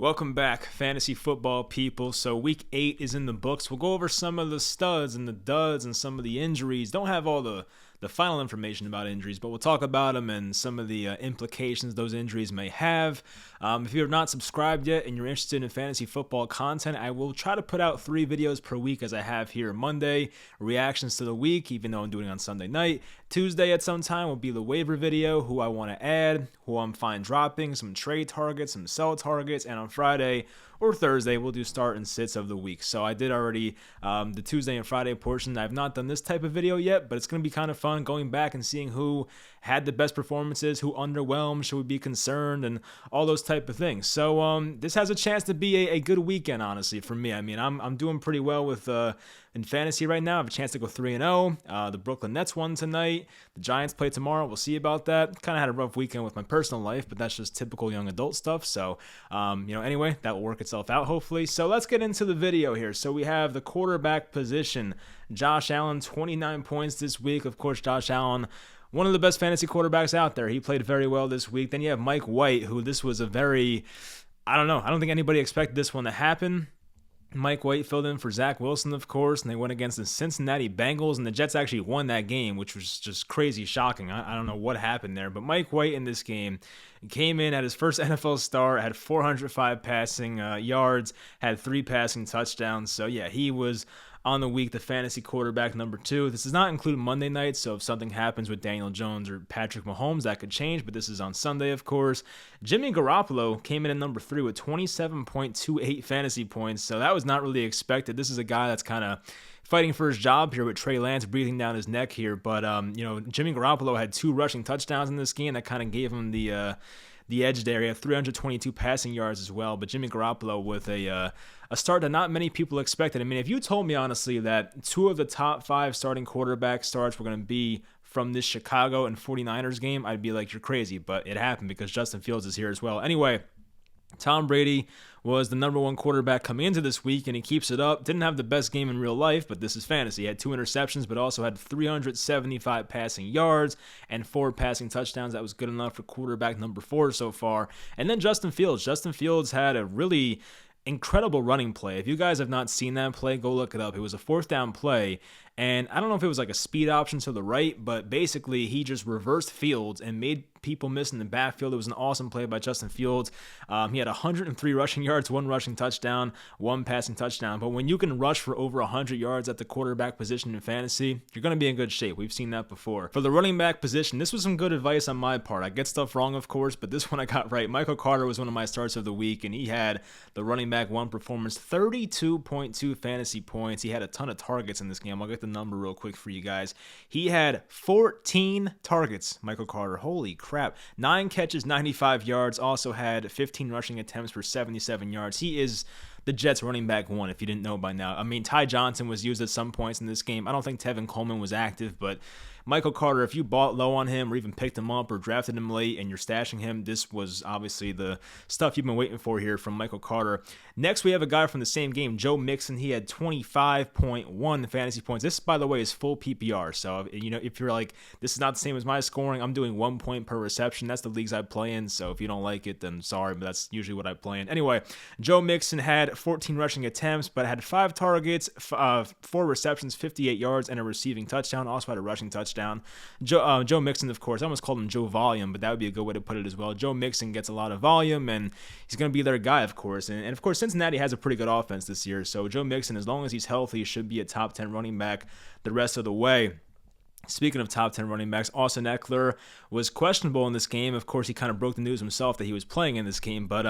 Welcome back, fantasy football people. So week 8 is in the books. We'll go over some of the studs and the duds and some of the injuries. Don't have all the final information about injuries, but we'll talk about them and some of the implications those injuries may have. If you have not subscribed yet and you're interested in fantasy football content, I will try to put out 3 videos per week as I have here. Monday, reactions to the week, even though I'm doing it on Sunday night. Tuesday at some time will be the waiver video, who I want to add, who I'm fine dropping, some trade targets, some sell targets, and on Friday or Thursday, we'll do start and sits of the week. So I did already the Tuesday and Friday portion. I've not done this type of video yet, but it's going to be kind of fun going back and seeing who had the best performances, who underwhelmed, should we be concerned, and all those type of things. So this has a chance to be a good weekend, honestly, for me. I mean, I'm doing pretty well with in fantasy right now. I have a chance to go 3-0. The Brooklyn Nets won tonight. The Giants play tomorrow. We'll see about that. Kind of had a rough weekend with my personal life, but that's just typical young adult stuff. So, anyway, that will work itself out, hopefully. So let's get into the video here. So we have the quarterback position. Josh Allen, 29 points this week. Of course, Josh Allen, one of the best fantasy quarterbacks out there. He played very well this week. Then you have Mike White, who this was a very, I don't think anybody expected this one to happen. Mike White filled in for Zach Wilson, of course, and they went against the Cincinnati Bengals, and the Jets actually won that game, which was just crazy shocking. I don't know what happened there, but Mike White in this game came in at his first NFL start, had 405 passing yards, had 3 passing touchdowns. So, yeah, he was on the week the fantasy quarterback number 2. This does not include Monday night, so if something happens with Daniel Jones or Patrick Mahomes, that could change, but this is on Sunday, of course. Jimmy Garoppolo came in at number 3 with 27.28 fantasy points, so that was not really expected. This is a guy that's kind of fighting for his job here with Trey Lance breathing down his neck here, but Jimmy Garoppolo had 2 rushing touchdowns in this game that kind of gave him the edge there. He had 322 passing yards as well, but Jimmy Garoppolo with a start that not many people expected. I mean, if you told me, honestly, that 2 of the top 5 starting quarterback starts were going to be from this Chicago and 49ers game, I'd be like, you're crazy, but it happened because Justin Fields is here as well. Anyway, Tom Brady was the number 1 quarterback coming into this week, and he keeps it up. Didn't have the best game in real life, but this is fantasy. He had 2 interceptions, but also had 375 passing yards and 4 passing touchdowns. That was good enough for quarterback number 4 so far. And then Justin Fields. Justin Fields had a really incredible running play. If you guys have not seen that play, go look it up. It was a 4th down play, and I don't know if it was like a speed option to the right, but basically he just reversed Fields and made people miss in the backfield. It was an awesome play by Justin Fields. He had 103 rushing yards, 1 rushing touchdown, 1 passing touchdown. But when you can rush for over 100 yards at the quarterback position in fantasy, you're going to be in good shape. We've seen that before. For the running back position, this was some good advice on my part. I get stuff wrong, of course, but this one I got right. Michael Carter was one of my starts of the week, and he had the running back 1 performance, 32.2 fantasy points. He had a ton of targets in this game. I'll get the number real quick for you guys. He had 14 targets, Michael Carter. Holy crap. 9 catches, 95 yards. Also had 15 rushing attempts for 77 yards. He is the Jets running back 1, if you didn't know by now. I mean, Ty Johnson was used at some points in this game. I don't think Tevin Coleman was active, but Michael Carter, if you bought low on him or even picked him up or drafted him late and you're stashing him, this was obviously the stuff you've been waiting for here from Michael Carter. Next, we have a guy from the same game, Joe Mixon. He had 25.1 fantasy points. This, by the way, is full PPR. So, if you're like, this is not the same as my scoring, I'm doing 1 point per reception. That's the leagues I play in. So if you don't like it, then sorry, but that's usually what I play in. Anyway, Joe Mixon had 14 rushing attempts, but had 5 targets, 4 receptions, 58 yards, and a receiving touchdown. Also had a rushing touchdown. Joe Mixon, of course, I almost called him Joe Volume, but that would be a good way to put it as well. Joe Mixon gets a lot of volume, and he's going to be their guy, of course. And of course, Cincinnati has a pretty good offense this year. So Joe Mixon, as long as he's healthy, should be a top 10 running back the rest of the way. Speaking of top 10 running backs, Austin Eckler was questionable in this game. Of course, he kind of broke the news himself that he was playing in this game. But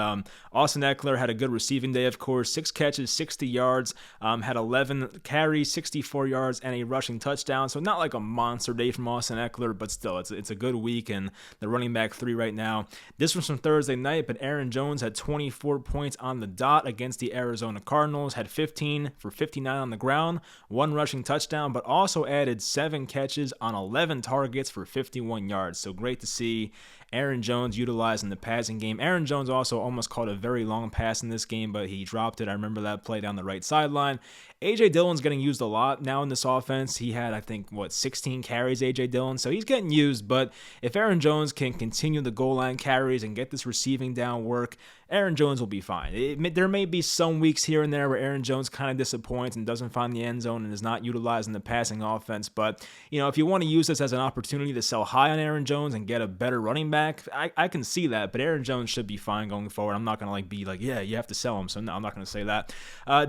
Austin Eckler had a good receiving day, of course. 6 catches, 60 yards, had 11 carries, 64 yards, and a rushing touchdown. So not like a monster day from Austin Eckler, but still, it's a good week, and the running back 3 right now. This was from Thursday night, but Aaron Jones had 24 points on the dot against the Arizona Cardinals, had 15 for 59 on the ground, 1 rushing touchdown, but also added 7 catches on 11 targets for 51 yards. So great to see Aaron Jones utilizing the passing game. Aaron Jones also almost caught a very long pass in this game, but he dropped it. I remember that play down the right sideline. A.J. Dillon's getting used a lot now in this offense. He had, I think, 16 carries, A.J. Dillon, so he's getting used. But if Aaron Jones can continue the goal line carries and get this receiving down work, Aaron Jones will be fine. There may be some weeks here and there where Aaron Jones kind of disappoints and doesn't find the end zone and is not utilizing the passing offense. But, if you want to use this as an opportunity to sell high on Aaron Jones and get a better running back, I can see that. But Aaron Jones should be fine going forward. I'm not going to be like, yeah, you have to sell him. So no, I'm not going to say that.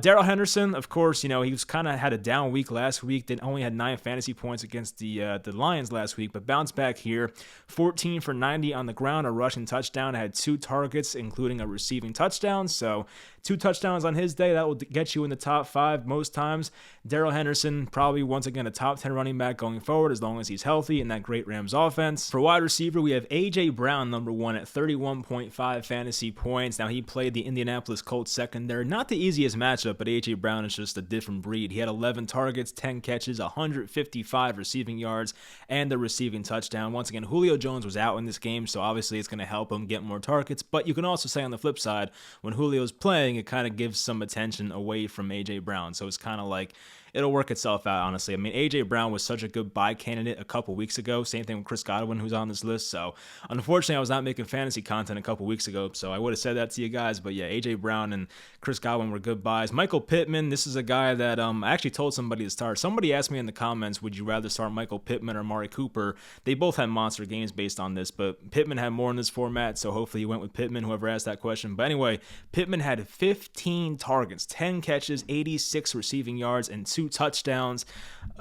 Darrell Henderson, of course, he was kind of had a down week last week. Only had 9 fantasy points against the Lions last week, but bounced back here. 14 for 90 on the ground, a rushing touchdown. Had 2 targets, including a receiving touchdown. So 2 touchdowns on his day. That will get you in the top 5 most times. Darrell Henderson, probably once again a top 10 running back going forward as long as he's healthy in that great Rams offense. For wide receiver, we have A.J. Brown, number 1 at 31.5 fantasy points. Now, he played the Indianapolis Colts secondary. Not the easiest matchup, but A.J. Brown is just a different breed. He had 11 targets, 10 catches, 155 receiving yards, and a receiving touchdown. Once again, Julio Jones was out in this game, so obviously it's going to help him get more targets. But you can also say on the flip side, when Julio's playing, it kind of gives some attention away from A.J. Brown. So it's kind of like it'll work itself out, honestly. I mean, A.J. Brown was such a good buy candidate a couple weeks ago. Same thing with Chris Godwin, who's on this list. So, unfortunately, I was not making fantasy content a couple weeks ago, so I would have said that to you guys. But yeah, A.J. Brown and Chris Godwin were good buys. Michael Pittman, this is a guy that I actually told somebody to start. Somebody asked me in the comments, would you rather start Michael Pittman or Amari Cooper? They both had monster games based on this, but Pittman had more in this format, so hopefully you went with Pittman, whoever asked that question. But anyway, Pittman had 15 targets, 10 catches, 86 receiving yards, and 2 touchdowns.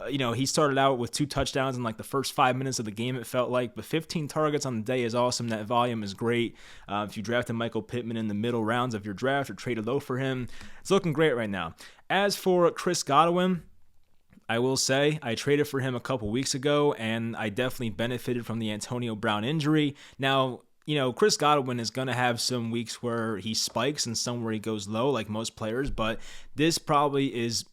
He started out with 2 touchdowns in like the first 5 minutes of the game, it felt like, but 15 targets on the day is awesome. That volume is great. If you drafted Michael Pittman in the middle rounds of your draft or traded low for him, it's looking great right now. As for Chris Godwin, I will say I traded for him a couple weeks ago, and I definitely benefited from the Antonio Brown injury. Now, Chris Godwin is going to have some weeks where he spikes and some where he goes low, like most players, but this probably is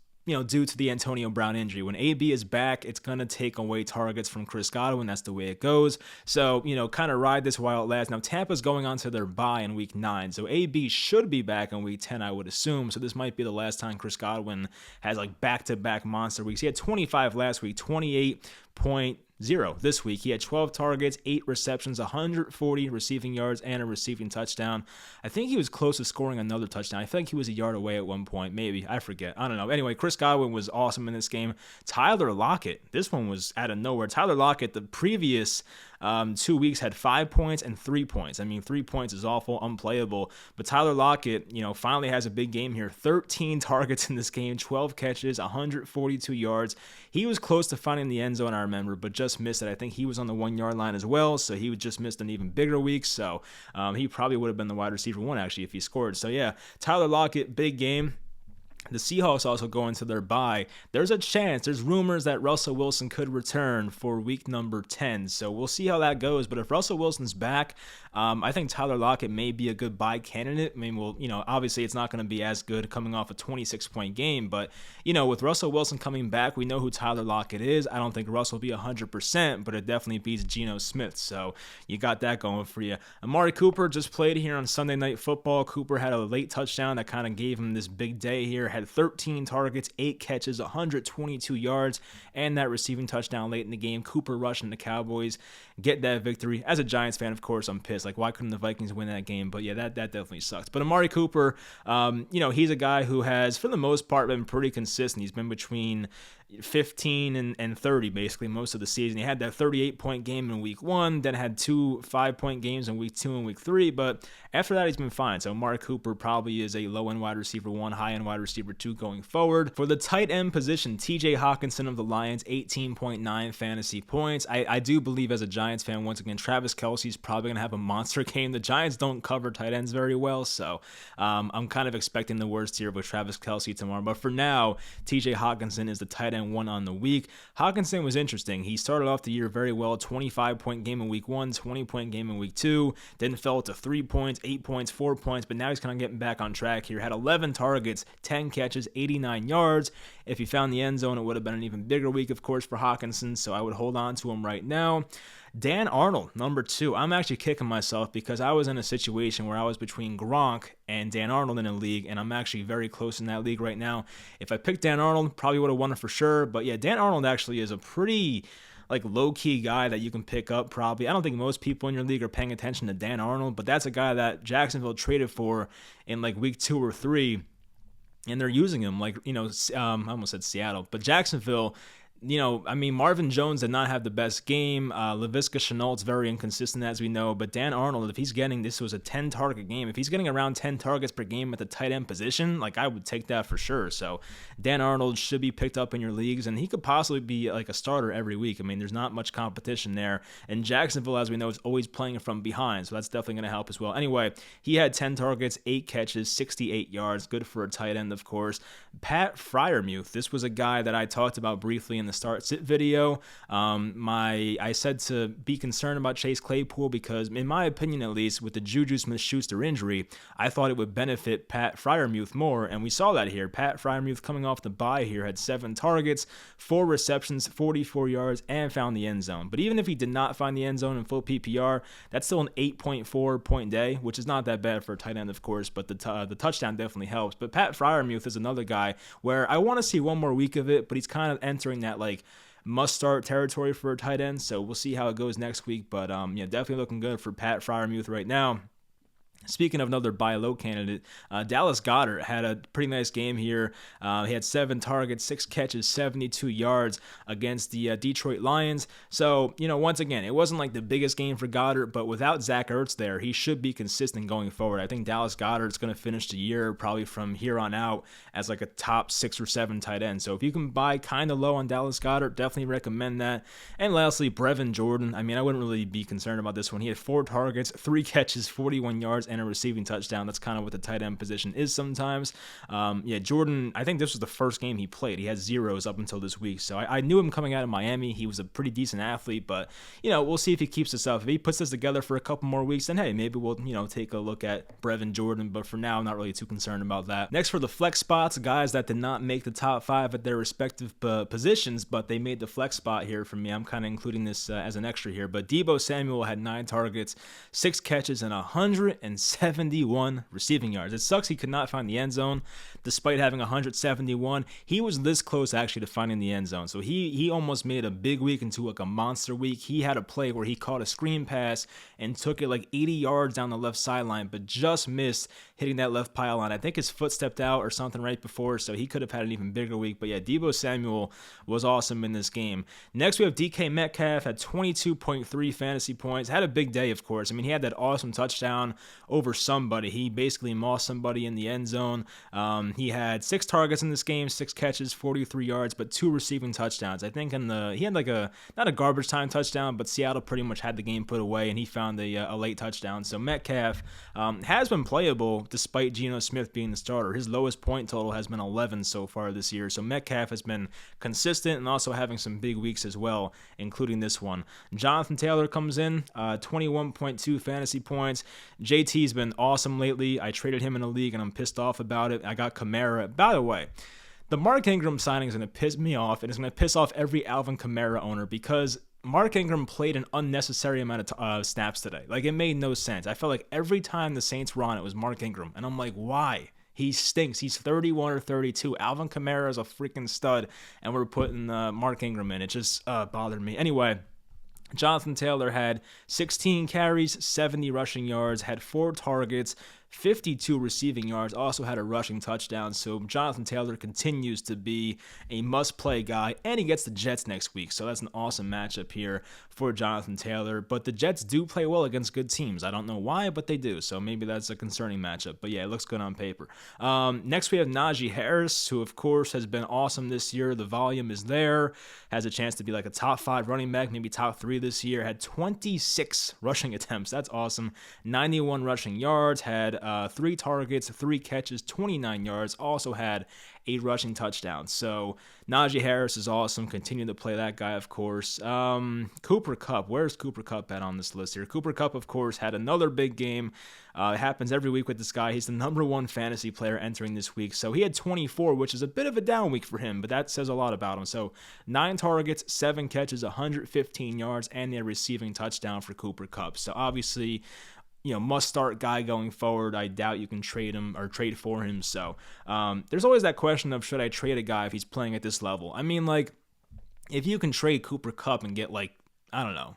due to the Antonio Brown injury. When AB is back, it's going to take away targets from Chris Godwin. That's the way it goes. So, kind of ride this while it lasts. Now, Tampa's going on to their bye in week 9, so AB should be back in week 10, I would assume. So this might be the last time Chris Godwin has like back-to-back monster weeks. He had 25 last week, 28.0 this week. He had 12 targets, 8 receptions, 140 receiving yards, and a receiving touchdown. I think he was close to scoring another touchdown. I think he was a yard away at one point, maybe. I forget. I don't know. Anyway, Chris Godwin was awesome in this game. Tyler Lockett, this one was out of nowhere. Tyler Lockett, the previous 2 weeks, had 5 points and 3 points. I mean, 3 points is awful, unplayable. But Tyler Lockett, finally has a big game here. 13 targets in this game, 12 catches, 142 yards. He was close to finding the end zone, I remember, but just missed it. I think he was on the 1-yard line as well, so he would just missed an even bigger week. So he probably would have been the wide receiver 1, actually, if he scored. So yeah, Tyler Lockett, big game. The Seahawks also go into their bye. There's rumors that Russell Wilson could return for week number 10. So we'll see how that goes. But if Russell Wilson's back, I think Tyler Lockett may be a good buy candidate. I mean, obviously it's not going to be as good coming off a 26-point game. But, with Russell Wilson coming back, we know who Tyler Lockett is. I don't think Russell will be 100%, but it definitely beats Geno Smith. So you got that going for you. Amari Cooper just played here on Sunday Night Football. Cooper had a late touchdown that kind of gave him this big day here. Had 13 targets, 8 catches, 122 yards, and that receiving touchdown late in the game. Cooper rushing the Cowboys, get that victory. As a Giants fan, of course, I'm pissed. Like, why couldn't the Vikings win that game? But yeah, that definitely sucks. But Amari Cooper, he's a guy who has, for the most part, been pretty consistent. He's been between 15 and 30 basically most of the season. He had that 38-point game in week 1, then had 2 5-point games in week 2 and week 3, but after that he's been fine. So Amari Cooper probably is a low-end wide receiver 1, high-end wide receiver 2 going forward. For the tight end position, TJ Hawkinson of the Lions, 18.9 fantasy points. I do believe, as a Giants fan, once again, Travis Kelce's probably going to have a monster game. The Giants don't cover tight ends very well, so I'm kind of expecting the worst here with Travis Kelce tomorrow. But for now, TJ Hawkinson is the tight end 1 on the week. Hawkinson was interesting. He started off the year very well, 25-point game in week 1, 20-point game in week 2, then fell to 3 points, 8 points, 4 points, but now he's kind of getting back on track here. Had 11 targets, 10 catches, 89 yards. If he found the end zone, it would have been an even bigger week, of course, for Hawkinson, so I would hold on to him right now. Dan Arnold, number 2. I'm actually kicking myself because I was in a situation where I was between Gronk and Dan Arnold in a league, and I'm actually very close in that league right now. If I picked Dan Arnold, probably would have won it for sure. But yeah, Dan Arnold actually is a pretty like low-key guy that you can pick up probably. I don't think most people in your league are paying attention to Dan Arnold, but that's a guy that Jacksonville traded for in like week 2 or 3, and they're using him like, I almost said Seattle, but Jacksonville. Marvin Jones did not have the best game. Laviska Shenault's very inconsistent, as we know. But Dan Arnold, if he's getting, this was a 10-target game. If he's getting around 10 targets per game at the tight end position, like I would take that for sure. So Dan Arnold should be picked up in your leagues, and he could possibly be like a starter every week. I mean, there's not much competition there. And Jacksonville, as we know, is always playing from behind, so that's definitely going to help as well. Anyway, he had 10 targets, 8 catches, 68 yards. Good for a tight end, of course. Pat Freiermuth, this was a guy that I talked about briefly in the start sit video. I said to be concerned about Chase Claypool because, in my opinion at least, with the Juju Smith-Schuster injury, I thought it would benefit Pat Freiermuth more, and we saw that here. Pat Freiermuth, coming off the bye here, had 7 targets, 4 receptions, 44 yards, and found the end zone. But even if he did not find the end zone in full PPR, that's still an 8.4 point day, which is not that bad for a tight end, of course, but the touchdown definitely helps. But Pat Freiermuth is another guy where I want to see one more week of it, but he's kind of entering that like must-start territory for a tight end, so we'll see how it goes next week. But definitely looking good for Pat Freiermuth right now. Speaking of another buy low candidate, Dallas Goedert had a pretty nice game here. He had 7 targets, 6 catches, 72 yards against the Detroit Lions. So, once again, it wasn't like the biggest game for Goedert, but without Zach Ertz there, he should be consistent going forward. I think Dallas Goedert's going to finish the year probably from here on out as like a top 6 or 7 tight end. So if you can buy kind of low on Dallas Goedert, definitely recommend that. And lastly, Brevin Jordan. I mean, I wouldn't really be concerned about this one. He had 4 targets, 3 catches, 41 yards, and a receiving touchdown. That's kind of what the tight end position is sometimes. Jordan, I think this was the first game he played. He had zeros up until this week. So I knew him coming out of Miami. He was a pretty decent athlete, but, we'll see if he keeps this up. If he puts this together for a couple more weeks, then hey, maybe we'll, take a look at Brevin Jordan. But for now, I'm not really too concerned about that. Next, for the flex spots, guys that did not make the top 5 at their respective positions, but they made the flex spot here for me. I'm kind of including this as an extra here. But Deebo Samuel had 9 targets, 6 catches, and 171 receiving yards. It sucks he could not find the end zone despite having 171. He was this close actually to finding the end zone. So he almost made a big week into like a monster week. He had a play where he caught a screen pass and took it like 80 yards down the left sideline, but just missed hitting that left pylon. I think his foot stepped out or something right before, so he could have had an even bigger week. But yeah, Deebo Samuel was awesome in this game. Next, we have DK Metcalf, had 22.3 fantasy points. Had a big day, of course. I mean, he had that awesome touchdown over somebody. He basically mossed somebody in the end zone. He had 6 targets in this game, 6 catches, 43 yards, but 2 receiving touchdowns. I think he had like not a garbage time touchdown, but Seattle pretty much had the game put away, and he found a late touchdown. So Metcalf has been playable despite Geno Smith being the starter. His lowest point total has been 11 so far this year. So Metcalf has been consistent and also having some big weeks as well, including this one. Jonathan Taylor comes in, 21.2 fantasy points. JT's been awesome lately. I traded him in a league and I'm pissed off about it. I got Kamara. By the way, the Mark Ingram signing is going to piss me off, and it's going to piss off every Alvin Kamara owner because Mark Ingram played an unnecessary amount of snaps today. Like, it made no sense. I felt like every time the Saints were on, it was Mark Ingram. And I'm like, why? He stinks. He's 31 or 32. Alvin Kamara is a freaking stud, and we're putting Mark Ingram in. It just bothered me. Anyway, Jonathan Taylor had 16 carries, 70 rushing yards, had 4 targets, 52 receiving yards, also had a rushing touchdown. So Jonathan Taylor continues to be a must-play guy, and he gets the Jets next week. So that's an awesome matchup here for Jonathan Taylor. But the Jets do play well against good teams. I don't know why, but they do. So maybe that's a concerning matchup. But yeah, it looks good on paper. Next, we have Najee Harris, who, of course, has been awesome this year. The volume is there. Has a chance to be like a top 5 running back, maybe top 3 this year. Had 26 rushing attempts. That's awesome. 91 rushing yards. Had 3 targets, 3 catches, 29 yards, also had a rushing touchdown. So Najee Harris is awesome. Continue to play that guy, of course. Cooper Kupp. Where's Cooper Kupp at on this list here? Cooper Kupp, of course, had another big game. It happens every week with this guy. He's the number 1 fantasy player entering this week. So he had 24, which is a bit of a down week for him, but that says a lot about him. So 9 targets, 7 catches, 115 yards, and a receiving touchdown for Cooper Kupp. So obviously, must start guy going forward. I doubt you can trade him or trade for him. So there's always that question of, should I trade a guy if he's playing at this level? I mean, like, if you can trade Cooper Kupp and get, like, I don't know,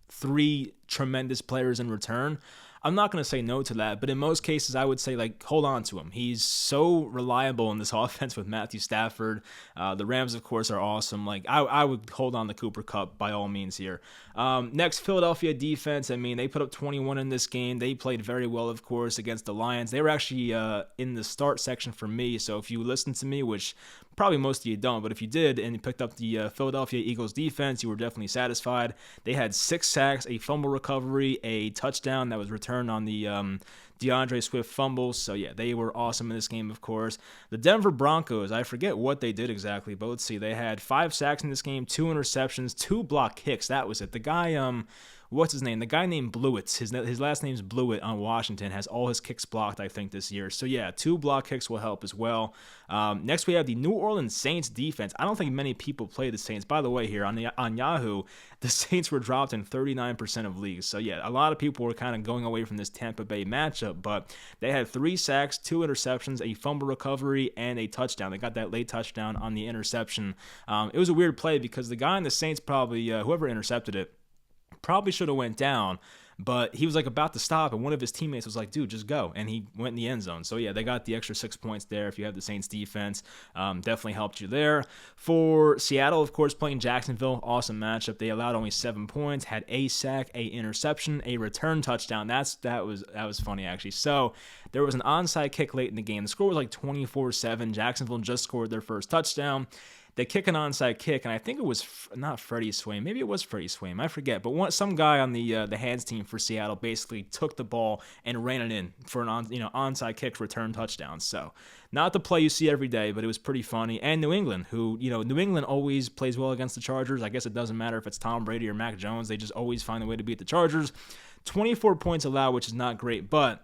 3 tremendous players in return, I'm not going to say no to that, but in most cases, I would say, like, hold on to him. He's so reliable in this offense with Matthew Stafford. The Rams, of course, are awesome. Like, I would hold on to Cooper Kupp by all means here. Next, Philadelphia defense. I mean, they put up 21 in this game. They played very well, of course, against the Lions. They were actually in the start section for me, so if you listen to me, which probably most of you don't, but if you did and you picked up the Philadelphia Eagles defense, you were definitely satisfied. They had 6 sacks, a fumble recovery, a touchdown that was returned on the DeAndre Swift fumbles. So yeah, they were awesome in this game, of course. The Denver Broncos, I forget what they did exactly, but let's see. They had 5 sacks in this game, 2 interceptions, 2 block kicks. That was it. The guy, what's his name? The guy named Blewett. His last name's Blewett on Washington. Has all his kicks blocked, I think, this year. So yeah, 2 block kicks will help as well. Next, we have the New Orleans Saints defense. I don't think many people play the Saints. By the way, here on Yahoo, the Saints were dropped in 39% of leagues. So yeah, a lot of people were kind of going away from this Tampa Bay matchup, but they had 3 sacks, 2 interceptions, a fumble recovery, and a touchdown. They got that late touchdown on the interception. It was a weird play because the guy in the Saints probably, whoever intercepted it, probably should have went down, but he was like about to stop, and one of his teammates was like, dude, just go, and he went in the end zone. So yeah, they got the extra 6 points there. If you have the Saints defense, definitely helped you there. For Seattle, of course, playing Jacksonville, awesome matchup. They allowed only 7 points, had a sack, a interception, a return touchdown. That was funny, actually. So there was an onside kick late in the game. The score was like 24-7. Jacksonville just scored their first touchdown. They kick an onside kick, and I think it was not Freddie Swain. Maybe it was Freddie Swain. I forget. But some guy on the hands team for Seattle basically took the ball and ran it in for an onside kick return touchdown. So not the play you see every day, but it was pretty funny. And New England, who, New England always plays well against the Chargers. I guess it doesn't matter if it's Tom Brady or Mac Jones. They just always find a way to beat the Chargers. 24 points allowed, which is not great, but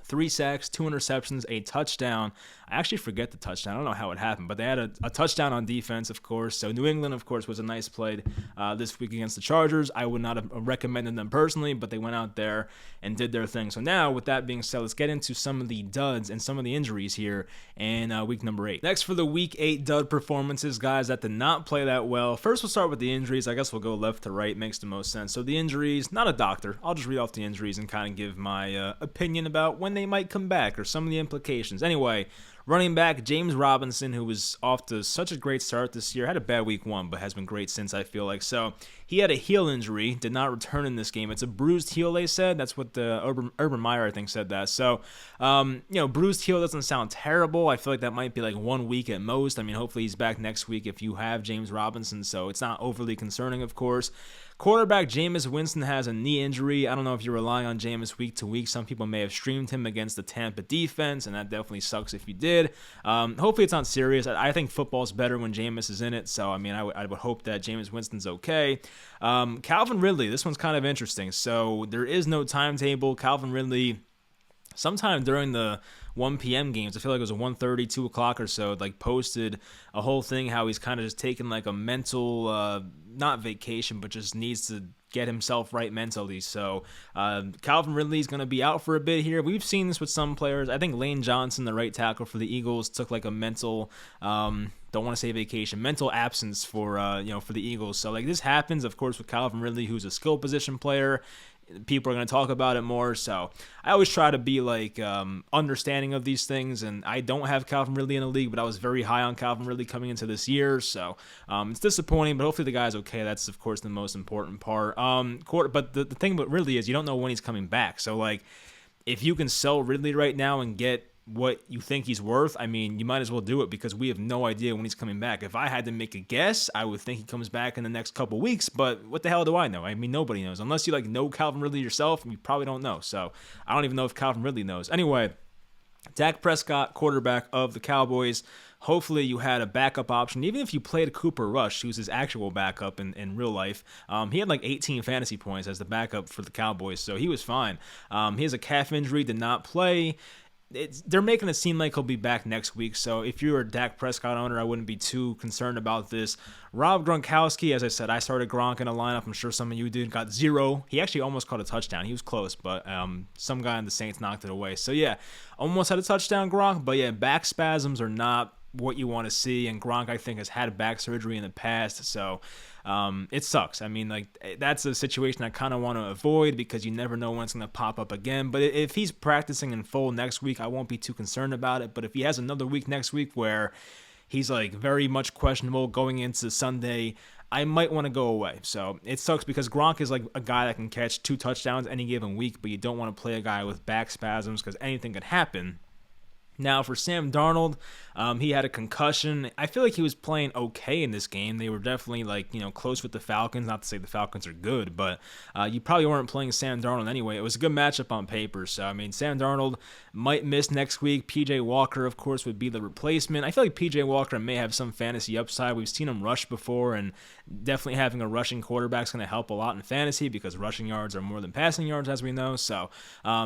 3 sacks, 2 interceptions, a touchdown. I actually forget the touchdown. I don't know how it happened, but they had a touchdown on defense, of course. So New England, of course, was a nice play this week against the Chargers. I would not have recommended them personally, but they went out there and did their thing. So now, with that being said, let's get into some of the duds and some of the injuries here in week number 8. Next, for the week 8 dud performances, guys that did not play that well. First, we'll start with the injuries. I guess we'll go left to right. Makes the most sense. So the injuries, not a doctor. I'll just read off the injuries and kind of give my opinion about when they might come back or some of the implications. Anyway, running back James Robinson, who was off to such a great start this year, had a bad week 1, but has been great since, I feel like. So he had a heel injury, did not return in this game. It's a bruised heel, they said. That's what the Urban Meyer, I think, said that. So, bruised heel doesn't sound terrible. I feel like that might be like 1 week at most. I mean, hopefully he's back next week if you have James Robinson, so it's not overly concerning, of course. Quarterback Jameis Winston has a knee injury. I don't know if you're relying on Jameis week to week. Some people may have streamed him against the Tampa defense, and that definitely sucks if you did. Hopefully it's not serious. I think football's better when Jameis is in it, so I mean, I would hope that Jameis Winston's okay. Calvin Ridley, this one's kind of interesting. So there is no timetable. Calvin Ridley, sometime during the 1 p.m. games, I feel like it was a 1:30, 2 o'clock or so, like posted a whole thing how he's kind of just taking like a mental, not vacation, but just needs to get himself right mentally. So Calvin Ridley's going to be out for a bit here. We've seen this with some players. I think Lane Johnson, the right tackle for the Eagles, took like a mental, don't want to say vacation, mental absence for the Eagles. So like this happens, of course, with Calvin Ridley, who's a skill position player. People are going to talk about it more, so I always try to be like understanding of these things, and I don't have Calvin Ridley in the league, but I was very high on Calvin Ridley coming into this year, so it's disappointing, but hopefully the guy's okay. That's, of course, the most important part. But the thing about Ridley is you don't know when he's coming back, so like if you can sell Ridley right now and get what you think he's worth, I mean, you might as well do it because we have no idea when he's coming back. If I had to make a guess, I would think he comes back in the next couple weeks, but what the hell do I know? I mean, nobody knows. Unless you know Calvin Ridley yourself, you probably don't know. So I don't even know if Calvin Ridley knows. Anyway, Dak Prescott, quarterback of the Cowboys. Hopefully you had a backup option. Even if you played Cooper Rush, who's his actual backup in real life, he had 18 fantasy points as the backup for the Cowboys, so he was fine. He has a calf injury, did not play. They're making it seem like he'll be back next week, so if you're a Dak Prescott owner, I wouldn't be too concerned about this. Rob Gronkowski, as I said, I started Gronk in a lineup. I'm sure some of you did. Got 0. He actually almost caught a touchdown. He was close, but some guy in the Saints knocked it away. So yeah, almost had a touchdown, Gronk, but yeah, back spasms are not what you want to see, and Gronk, I think, has had back surgery in the past, so it sucks. I mean, that's a situation I kind of want to avoid because you never know when it's going to pop up again. But if he's practicing in full next week, I won't be too concerned about it. But if he has another week next week where he's very much questionable going into Sunday, I might want to go away. So it sucks because Gronk is a guy that can catch 2 touchdowns any given week, but you don't want to play a guy with back spasms because anything could happen. Now, for Sam Darnold, he had a concussion. I feel like he was playing okay in this game. They were definitely, close with the Falcons. Not to say the Falcons are good, but you probably weren't playing Sam Darnold anyway. It was a good matchup on paper. So, I mean, Sam Darnold might miss next week. P.J. Walker, of course, would be the replacement. I feel like P.J. Walker may have some fantasy upside. We've seen him rush before, and definitely having a rushing quarterback is going to help a lot in fantasy because rushing yards are more than passing yards, as we know. So,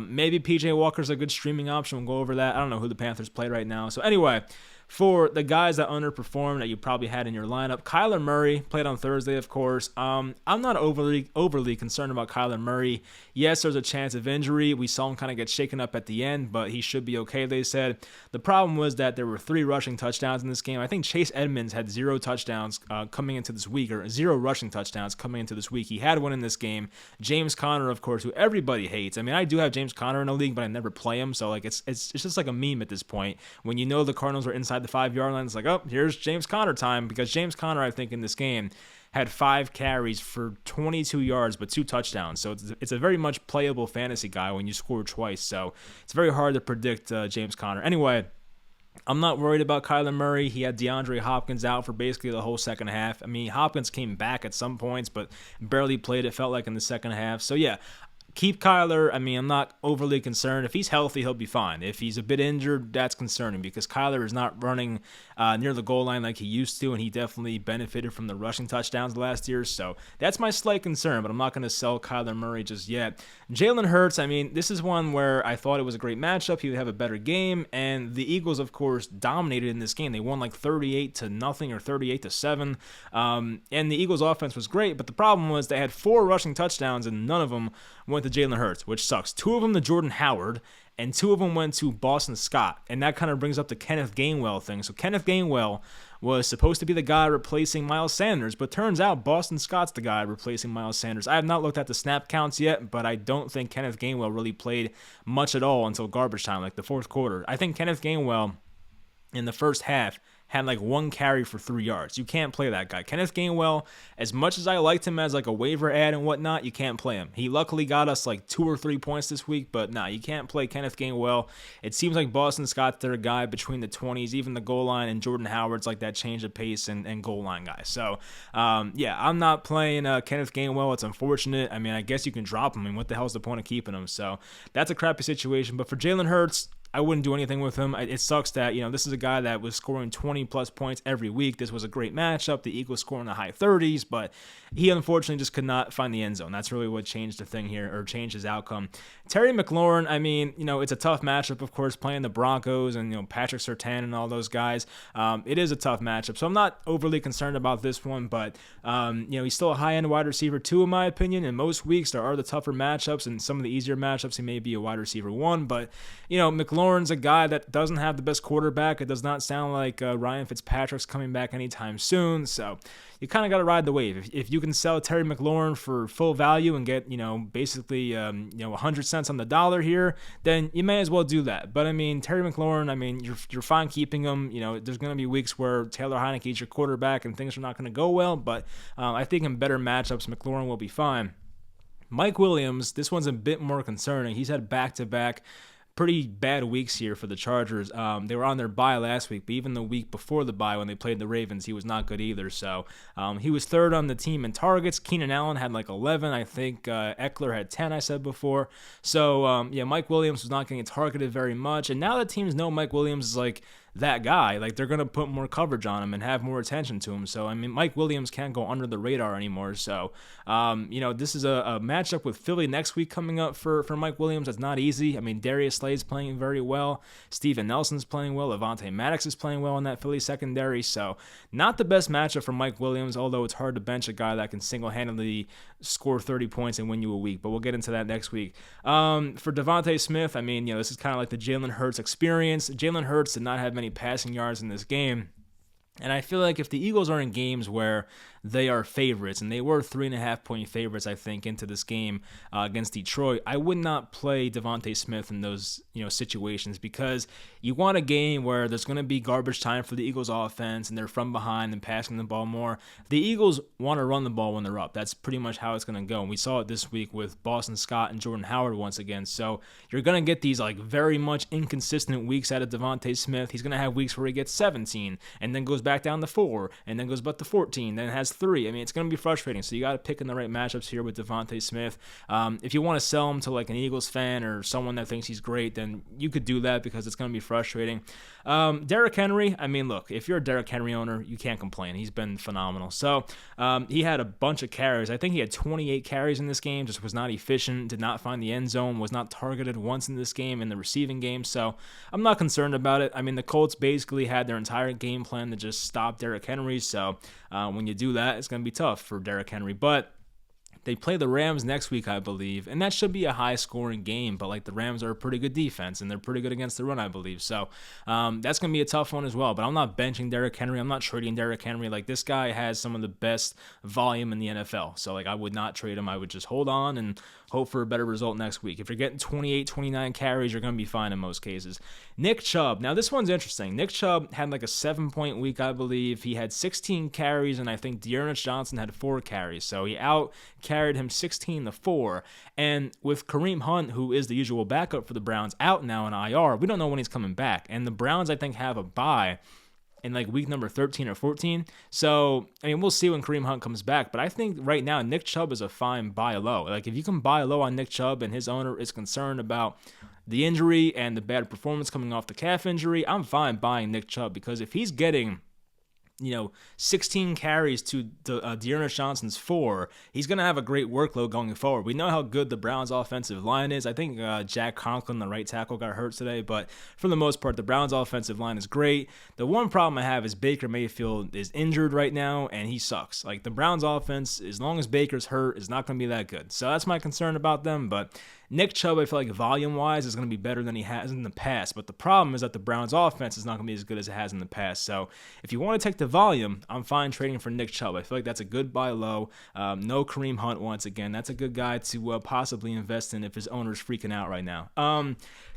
maybe P.J. Walker's a good streaming option. We'll go over that. I don't know who the Panthers play right now. So anyway, for the guys that underperformed that you probably had in your lineup, Kyler Murray played on Thursday, of course. I'm not overly concerned about Kyler Murray. Yes, there's a chance of injury. We saw him kind of get shaken up at the end, but he should be okay, they said. The problem was that there were 3 rushing touchdowns in this game. I think Chase Edmonds had 0 touchdowns coming into this week, or 0 rushing touchdowns coming into this week. He had one in this game. James Conner, of course, who everybody hates. I mean, I do have James Conner in a league, but I never play him, so it's just like a meme at this point. When you know the Cardinals are inside the 5-yard line, it's like, oh, here's James Conner time, because James Conner, I think, in this game had 5 carries for 22 yards, but 2 touchdowns. So it's a very much playable fantasy guy when you score twice. So it's very hard to predict James Conner. Anyway, I'm not worried about Kyler Murray. He had DeAndre Hopkins out for basically the whole second half. I mean, Hopkins came back at some points, but barely played, it felt like, in the second half. So yeah, keep Kyler. I mean, I'm not overly concerned. If he's healthy, he'll be fine. If he's a bit injured, that's concerning because Kyler is not running near the goal line like he used to, and he definitely benefited from the rushing touchdowns last year. So that's my slight concern, but I'm not going to sell Kyler Murray just yet. Jalen Hurts, I mean, this is one where I thought it was a great matchup. He would have a better game, and the Eagles, of course, dominated in this game. They won 38-0 or 38-7, and the Eagles' offense was great, but the problem was they had 4 rushing touchdowns, and none of them went to Jalen Hurts, which sucks. 2 of them to Jordan Howard, and 2 of them went to Boston Scott. And that kind of brings up the Kenneth Gainwell thing. So Kenneth Gainwell was supposed to be the guy replacing Miles Sanders, but turns out Boston Scott's the guy replacing Miles Sanders. I have not looked at the snap counts yet, but I don't think Kenneth Gainwell really played much at all until garbage time, the fourth quarter. I think Kenneth Gainwell in the first half had 1 carry for 3 yards. You can't play that guy. Kenneth Gainwell, as much as I liked him as a waiver ad and whatnot, you can't play him. He luckily got us 2 or 3 points this week, but nah, you can't play Kenneth Gainwell. It seems like Boston Scott's their guy between the 20s, even the goal line, and Jordan Howard's that change of pace and goal line guy. So, yeah, I'm not playing Kenneth Gainwell. It's unfortunate. I mean, I guess you can drop him. I mean, what the hell's the point of keeping him? So that's a crappy situation. But for Jalen Hurts, I wouldn't do anything with him. It sucks that, this is a guy that was scoring 20-plus points every week. This was a great matchup. The Eagles scoring in the high 30s, but he unfortunately just could not find the end zone. That's really what changed the thing here, or changed his outcome. Terry McLaurin, I mean, it's a tough matchup, of course, playing the Broncos and, Patrick Surtain and all those guys. It is a tough matchup, so I'm not overly concerned about this one, but, he's still a high-end wide receiver 2, in my opinion. In most weeks, there are the tougher matchups, and some of the easier matchups, he may be a wide receiver 1, but, McLaurin's a guy that doesn't have the best quarterback. It does not sound like Ryan Fitzpatrick's coming back anytime soon, so you kind of got to ride the wave. If you can sell Terry McLaurin for full value and get, basically, 100 cents on the dollar here, then you may as well do that. But, I mean, Terry McLaurin, I mean, you're fine keeping him. There's going to be weeks where Taylor Heinicke's your quarterback and things are not going to go well, but I think in better matchups, McLaurin will be fine. Mike Williams, this one's a bit more concerning. He's had back-to-back pretty bad weeks here for the Chargers. They were on their bye last week, but even the week before the bye when they played the Ravens, he was not good either. So he was third on the team in targets. Keenan Allen had like 11. I think Eckler had 10, I said before. So, Mike Williams was not getting targeted very much. And now that teams know Mike Williams is like that guy, like they're going to put more coverage on him and have more attention to him. So, I mean, Mike Williams can't go under the radar anymore. So, this is a matchup with Philly next week coming up for Mike Williams. That's not easy. I mean, Darius Slay's playing very well. Steven Nelson's playing well. Avonte Maddox is playing well in that Philly secondary. So, not the best matchup for Mike Williams, although it's hard to bench a guy that can single-handedly score 30 points and win you a week. But we'll get into that next week. For Devontae Smith, I mean, this is kind of like the Jalen Hurts experience. Jalen Hurts did not have many passing yards in this game. And I feel like if the Eagles are in games where they are favorites, and they were 3.5-point favorites, I think, into this game against Detroit, I would not play Devontae Smith in those situations, because you want a game where there's going to be garbage time for the Eagles offense and they're from behind and passing the ball more. The Eagles want to run the ball when they're up. That's pretty much how it's going to go. And we saw it this week with Boston Scott and Jordan Howard once again. So you're going to get these like very much inconsistent weeks out of Devontae Smith. He's going to have weeks where he gets 17 and then goes back down to 4 and then goes back to 14, then has 3. I mean, it's going to be frustrating. So you got to pick in the right matchups here with Devontae Smith. If you want to sell him to like an Eagles fan or someone that thinks he's great, then you could do that because it's going to be frustrating. Derrick Henry, I mean, look, if you're a Derrick Henry owner, you can't complain. He's been phenomenal. So he had a bunch of carries. I think he had 28 carries in this game, just was not efficient, did not find the end zone, was not targeted once in this game in the receiving game. So I'm not concerned about it. I mean, the Colts basically had their entire game plan to just stop Derrick Henry. So when you do that, it's going to be tough for Derrick Henry. But they play the Rams next week, I believe, and that should be a high-scoring game. But like the Rams are a pretty good defense, and they're pretty good against the run, I believe. So that's going to be a tough one as well. But I'm not benching Derrick Henry. I'm not trading Derrick Henry. Like, this guy has some of the best volume in the NFL. So like, I would not trade him. I would just hold on and hope for a better result next week. If you're getting 28, 29 carries, you're going to be fine in most cases. Nick Chubb. Now, this one's interesting. Nick Chubb had like a 7-point week, I believe. He had 16 carries, and I think Dearness Johnson had 4 carries. So he out-carried him 16-4. And with Kareem Hunt, who is the usual backup for the Browns, out now in IR, we don't know when he's coming back. And the Browns, I think, have a bye in like week number 13 or 14. So, I mean, we'll see when Kareem Hunt comes back. But I think right now, Nick Chubb is a fine buy low. Like, if you can buy low on Nick Chubb and his owner is concerned about the injury and the bad performance coming off the calf injury, I'm fine buying Nick Chubb, because if he's getting 16 carries to Dearness Johnson's 4, he's going to have a great workload going forward. We know how good the Browns' offensive line is. I think Jack Conklin, the right tackle, got hurt today, but for the most part, the Browns' offensive line is great. The one problem I have is Baker Mayfield is injured right now, and he sucks. Like, the Browns' offense, as long as Baker's hurt, is not going to be that good. So that's my concern about them, but Nick Chubb, I feel like volume-wise, is going to be better than he has in the past. But the problem is that the Browns' offense is not going to be as good as it has in the past. So if you want to take the volume, I'm fine trading for Nick Chubb. I feel like that's a good buy low. No Kareem Hunt once again. That's a good guy to possibly invest in if his owner's freaking out right now.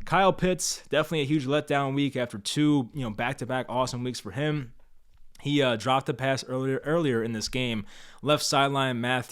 Kyle Pitts, definitely a huge letdown week after 2 back-to-back awesome weeks for him. He dropped a pass earlier in this game. Left sideline, Matt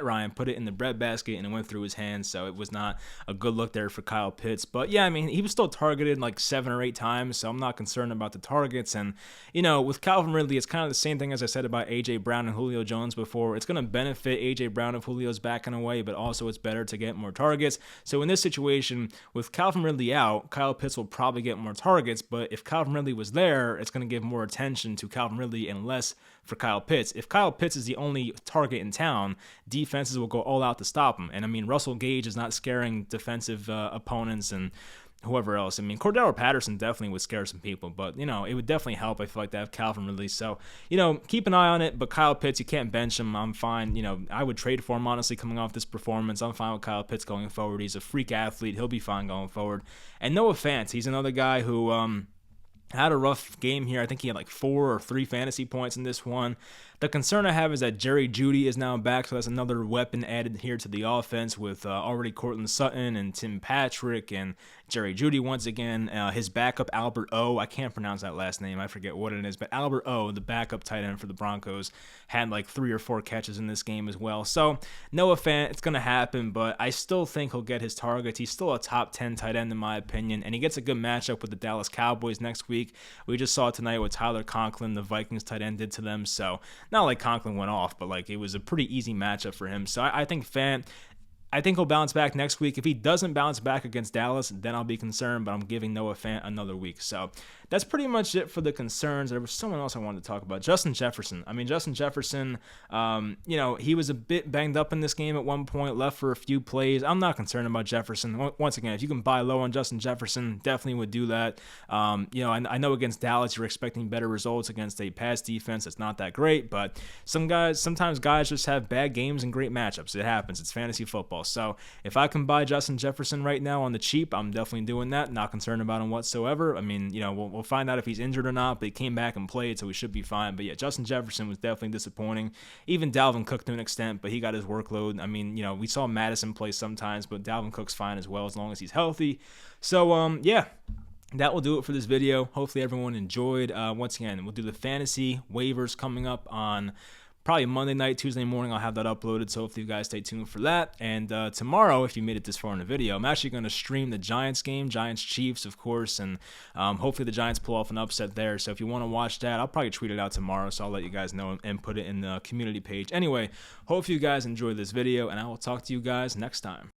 Ryan put it in the breadbasket and it went through his hands, so it was not a good look there for Kyle Pitts. But yeah, I mean, he was still targeted like 7 or 8 times, so I'm not concerned about the targets. And, with Calvin Ridley, it's kind of the same thing as I said about A.J. Brown and Julio Jones before. It's going to benefit A.J. Brown if Julio's back in a way, but also it's better to get more targets. So in this situation, with Calvin Ridley out, Kyle Pitts will probably get more targets, but if Calvin Ridley was there, it's going to give more attention to Calvin Ridley and less for Kyle Pitts. If Kyle Pitts is the only target in town, defenses will go all out to stop him. And I mean, Russell Gage is not scaring defensive opponents and whoever else. I mean, Cordero Patterson definitely would scare some people, but, it would definitely help, I feel like, to have Calvin Ridley. So, keep an eye on it, but Kyle Pitts, you can't bench him. I'm fine. I would trade for him, honestly, coming off this performance. I'm fine with Kyle Pitts going forward. He's a freak athlete. He'll be fine going forward. And Noah Fant, he's another guy who had a rough game here. I think he had like 4 or 3 fantasy points in this one. The concern I have is that Jerry Jeudy is now back, so that's another weapon added here to the offense with already Courtland Sutton and Tim Patrick and, Jerry Jeudy once again. His backup, Albert O, I can't pronounce that last name. I forget what it is. But Albert O, the backup tight end for the Broncos, had like 3 or 4 catches in this game as well. So Noah Fant, it's going to happen, but I still think he'll get his targets. He's still a top 10 tight end in my opinion, and he gets a good matchup with the Dallas Cowboys next week. We just saw tonight what Tyler Conklin, the Vikings tight end, did to them. So not like Conklin went off, but like it was a pretty easy matchup for him. So I think Fant, I think he'll bounce back next week. If he doesn't bounce back against Dallas, then I'll be concerned, but I'm giving Noah Fant another week. So that's pretty much it for the concerns. There was someone else I wanted to talk about. Justin Jefferson. I mean, Justin Jefferson, he was a bit banged up in this game at one point, left for a few plays. I'm not concerned about Jefferson. Once again, if you can buy low on Justin Jefferson, definitely would do that. I know against Dallas, you're expecting better results against a pass defense that's not that great, but sometimes guys just have bad games and great matchups. It happens. It's fantasy football. So if I can buy Justin Jefferson right now on the cheap, I'm definitely doing that. Not concerned about him whatsoever. I mean, we'll find out if he's injured or not, but he came back and played, so he should be fine. But yeah, Justin Jefferson was definitely disappointing. Even Dalvin Cook to an extent, but he got his workload. I mean, we saw Madison play sometimes, but Dalvin Cook's fine as well as long as he's healthy. So, that will do it for this video. Hopefully everyone enjoyed. Once again, we'll do the fantasy waivers coming up on probably Monday night, Tuesday morning. I'll have that uploaded, so hopefully you guys stay tuned for that. And tomorrow, if you made it this far in the video, I'm actually going to stream the Giants game, Giants-Chiefs, of course, and hopefully the Giants pull off an upset there. So if you want to watch that, I'll probably tweet it out tomorrow, so I'll let you guys know and put it in the community page. Anyway, hope you guys enjoyed this video, and I will talk to you guys next time.